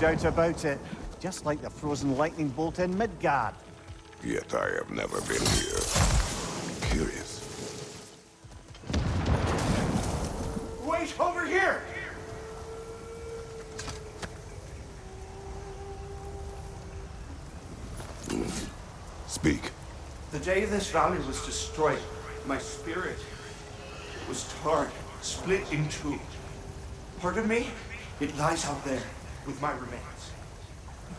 doubt about it. Just like the frozen lightning bolt in Midgard. Yet I have never been here. Curious. Wait, over here! Speak. The day this valley was destroyed, my spirit was torn, split in two. Part of me, it lies out there with my remains.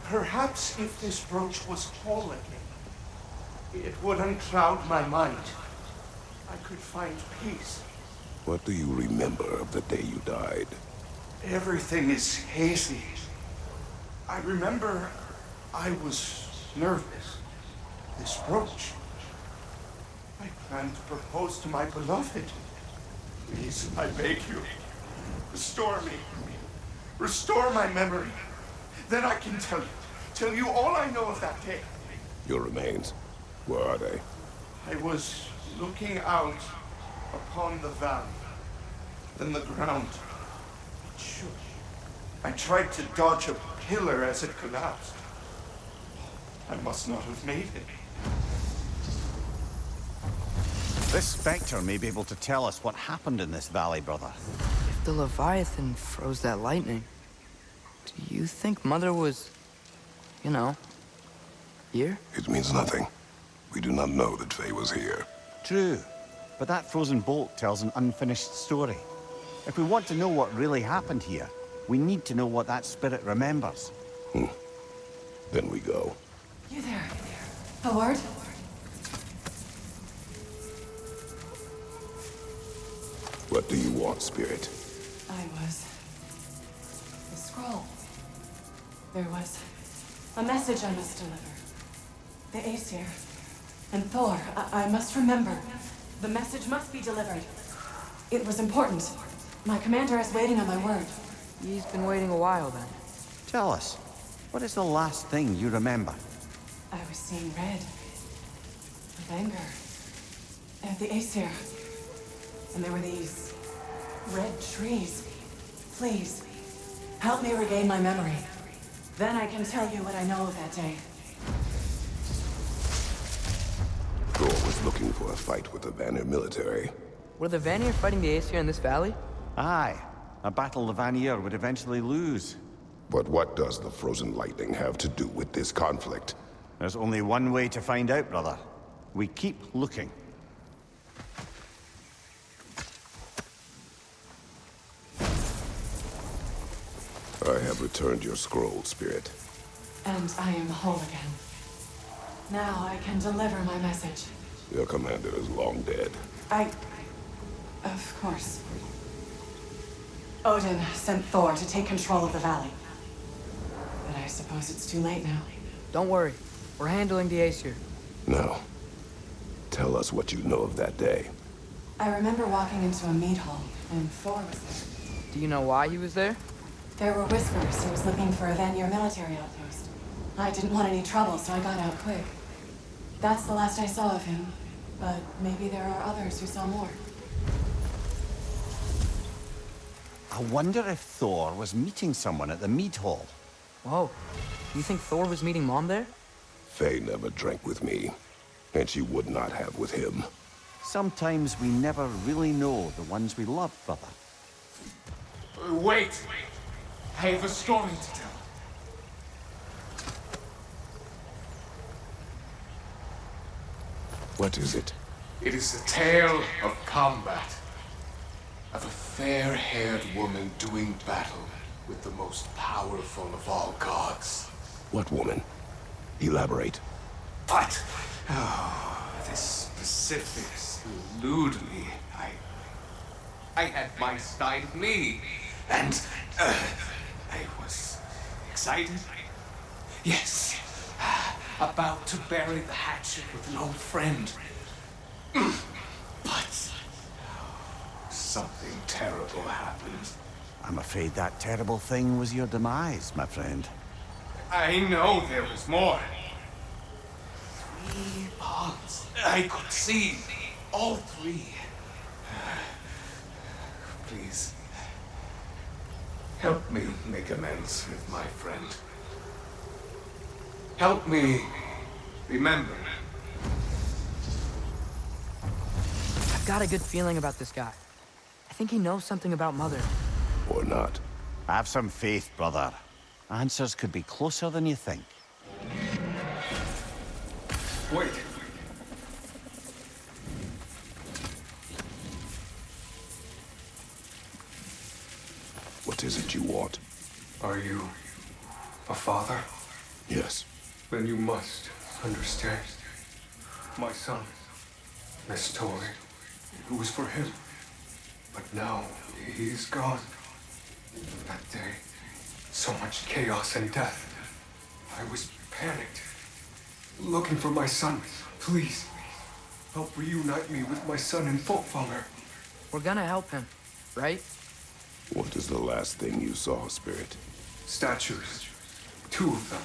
Perhaps if this brooch was whole again, it would uncloud my mind. I could find peace. What do you remember of the day you died? Everything is hazy. I remember I was nervous. This brooch. I planned to propose to my beloved. Please, I beg you, restore me. Restore my memory. Then I can tell you all I know of that day. Your remains, where are they? I was looking out upon the valley. Then the ground, it shook. I tried to dodge a pillar as it collapsed. I must not have made it. This spectre may be able to tell us what happened in this valley, brother. If the Leviathan froze that lightning, do you think Mother was, you know, here? It means nothing. We do not know that Faye was here. True, but that frozen bolt tells an unfinished story. If we want to know what really happened here, we need to know what that spirit remembers. Then we go. You there? A word? What do you want, Spirit? The scroll. There was a message I must deliver. The Aesir and Thor, I must remember. The message must be delivered. It was important. My commander is waiting on my word. He's been waiting a while then. Tell us, what is the last thing you remember? I was seeing red. With anger. At the Aesir. And there were these red trees. Please, help me regain my memory. Then I can tell you what I know of that day. Thor was looking for a fight with the Vanir military. Were the Vanir fighting the Aesir in this valley? Aye, a battle the Vanir would eventually lose. But what does the frozen lightning have to do with this conflict? There's only one way to find out, brother. We keep looking. I have returned your scroll, Spirit. And I am whole again. Now I can deliver my message. Your commander is long dead. Of course. Odin sent Thor to take control of the valley. But I suppose it's too late now. Don't worry. We're handling the Aesir. Now, tell us what you know of that day. I remember walking into a mead hall, and Thor was there. Do you know why he was there? There were whispers he was looking for a Vanir military outpost. I didn't want any trouble, so I got out quick. That's the last I saw of him, but maybe there are others who saw more. I wonder if Thor was meeting someone at the mead hall. Whoa. You think Thor was meeting Mom there? Faye never drank with me, and she would not have with him. Sometimes we never really know the ones we love, brother. Wait! I have a story to tell. What is it? It is a tale of combat. Of a fair-haired woman doing battle with the most powerful of all gods. What woman? Elaborate. But, the specifics elude me. I had my side of me, and I was excited. Yes, about to bury the hatchet with an old friend. But something terrible happened. I'm afraid that terrible thing was your demise, my friend. I know there was more. 3 parts. I could see all 3. Please. Help me make amends with my friend. Help me remember. I've got a good feeling about this guy. I think he knows something about Mother. Or not. Have some faith, brother. Answers could be closer than you think. Wait. What is it you want? Are you a father? Yes. Then you must understand. My son, this toy, it was for him. But now he's gone. That day, so much chaos and death. I was panicked, looking for my son. Please, help reunite me with my son in Folkvanger. We're gonna help him, right? What is the last thing you saw, Spirit? Statues, 2 of them.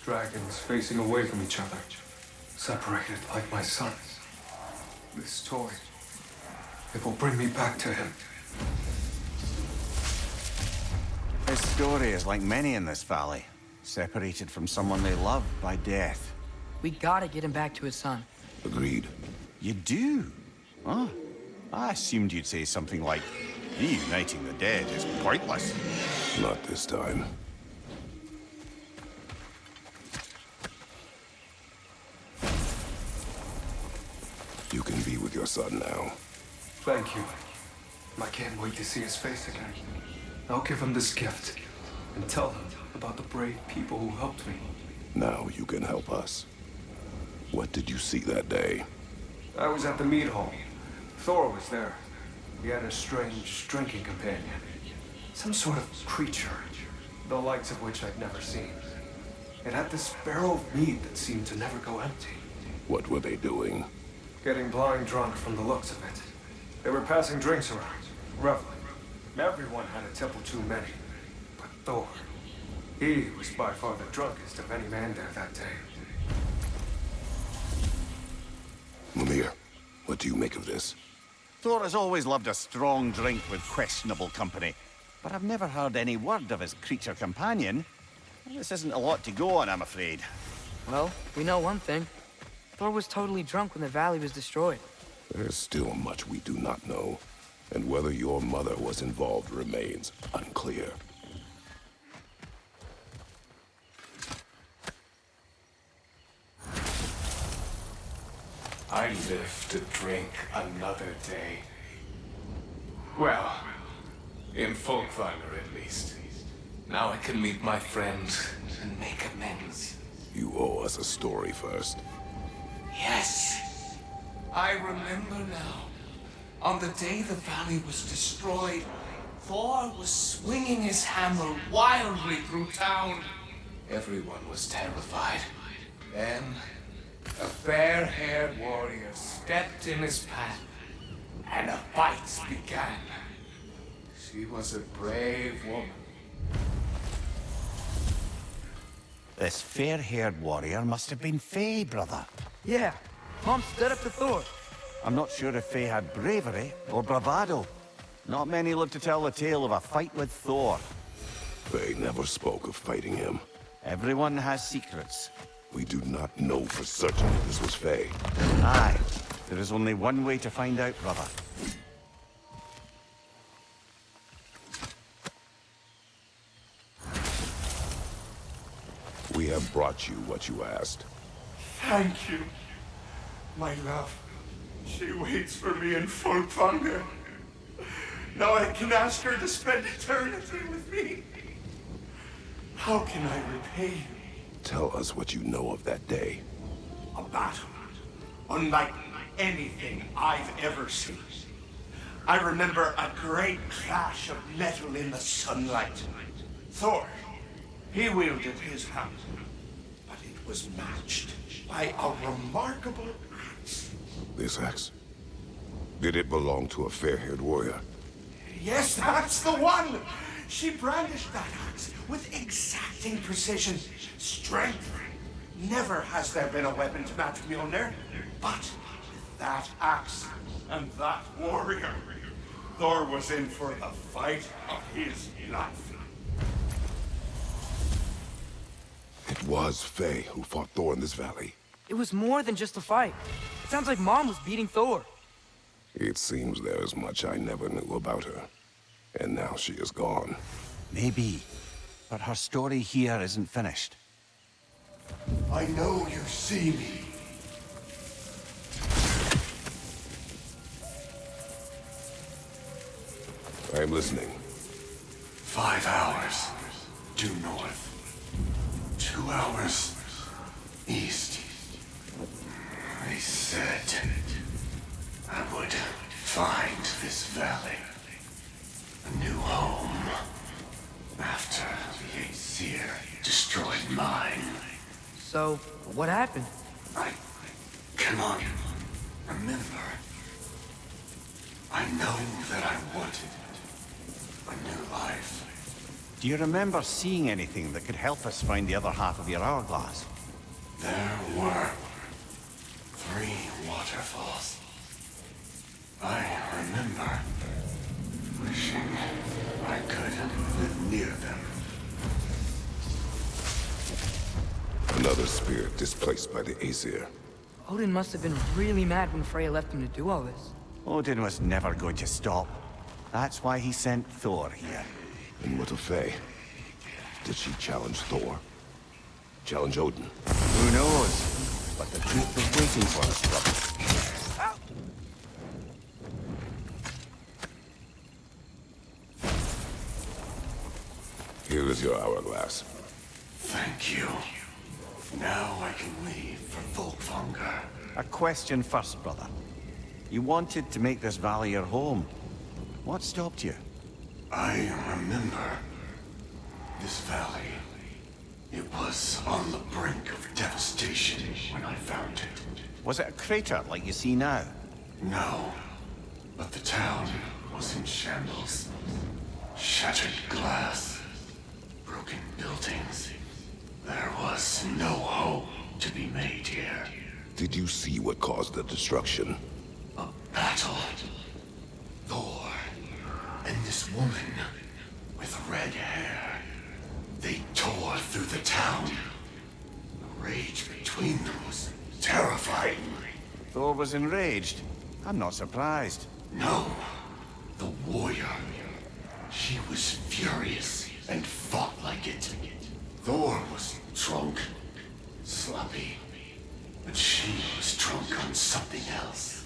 Dragons facing away from each other, separated like my son. This toy, it will bring me back to him. His story is like many in this valley, separated from someone they love by death. We gotta get him back to his son. Agreed. You do? Huh? I assumed you'd say something like, reuniting the dead is pointless. Not this time. You can be with your son now. Thank you. I can't wait to see his face again. I'll give him this gift and tell him about the brave people who helped me. Now you can help us. What did you see that day? I was at the mead hall. Thor was there. He had a strange drinking companion. Some sort of creature, the likes of which I'd never seen. It had this barrel of mead that seemed to never go empty. What were they doing? Getting blind drunk from the looks of it. They were passing drinks around, reveling. Everyone had a tipple too many. But Thor, he was by far the drunkest of any man there that day. Mimir, what do you make of this? Thor has always loved a strong drink with questionable company, but I've never heard any word of his creature companion. This isn't a lot to go on, I'm afraid. Well, we know one thing. Thor was totally drunk when the valley was destroyed. There's still much we do not know, and whether your mother was involved remains unclear. I live to drink another day. Well, in Folkvanger at least. Now I can meet my friends and make amends. You owe us a story first. Yes, I remember now. On the day the valley was destroyed, Thor was swinging his hammer wildly through town. Everyone was terrified. Then, a fair-haired warrior stepped in his path, and a fight began. She was a brave woman. This fair-haired warrior must have been Faye, brother. Yeah, Mom stood up to Thor. I'm not sure if Faye had bravery or bravado. Not many live to tell the tale of a fight with Thor. They never spoke of fighting him. Everyone has secrets. We do not know for certain if this was Faye. Aye, there is only one way to find out, brother. We have brought you what you asked. Thank you, my love. She waits for me in Folkvanger. Now I can ask her to spend eternity with me. How can I repay you? Tell us what you know of that day. A battle unlike anything I've ever seen. I remember a great clash of metal in the sunlight. Thor, he wielded his hammer, but it was matched by a remarkable axe. This axe? Did it belong to a fair-haired warrior? Yes, that's the one! She brandished that axe with exacting precision, strength. Never has there been a weapon to match Mjolnir, but with that axe and that warrior, Thor was in for the fight of his life. It was Faye who fought Thor in this valley. It was more than just a fight. It sounds like Mom was beating Thor. It seems there is much I never knew about her. And now she is gone. Maybe. But her story here isn't finished. I know you see me. I am listening. 5 hours due north. 2 hours east. They said I would find this valley a new home after the Aesir destroyed mine. So, what happened? I cannot remember. I know that I wanted a new life. Do you remember seeing anything that could help us find the other half of your hourglass? There were 3 waterfalls. I remember wishing I could live near them. Another spirit displaced by the Aesir. Odin must have been really mad when Freya left him to do all this. Odin was never going to stop. That's why he sent Thor here. And what of Faye? Did she challenge Thor? Challenge Odin? Who knows? But the truth is waiting for us, brother. Here is your hourglass. Thank you. Now I can leave for Volkvanger. A question first, brother. You wanted to make this valley your home. What stopped you? I remember this valley. It was on the brink of devastation when I found it. Was it a crater like you see now? No, but the town was in shambles. Shattered glass, broken buildings. There was no hope to be made here. Did you see what caused the destruction? A battle. Thor and this woman with red hair. They tore through the town. The rage between them was terrifying. Thor was enraged. I'm not surprised. No, the warrior. She was furious and fought like it. Thor was drunk, sloppy, but she was drunk on something else.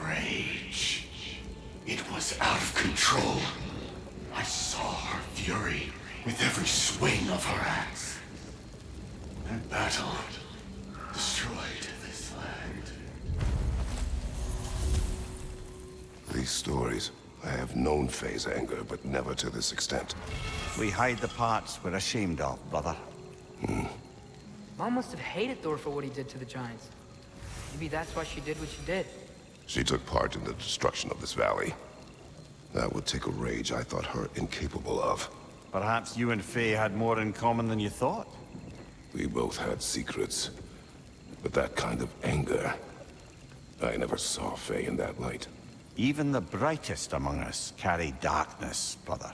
Rage. It was out of control. I saw her fury with every swing of her axe. That battle destroyed this land. These stories. I have known Faye's anger, but never to this extent. We hide the parts we're ashamed of, brother. Mom must have hated Thor for what he did to the giants. Maybe that's why she did what she did. She took part in the destruction of this valley. That would take a rage I thought her incapable of. Perhaps you and Faye had more in common than you thought. We both had secrets. But that kind of anger... I never saw Faye in that light. Even the brightest among us carry darkness, brother.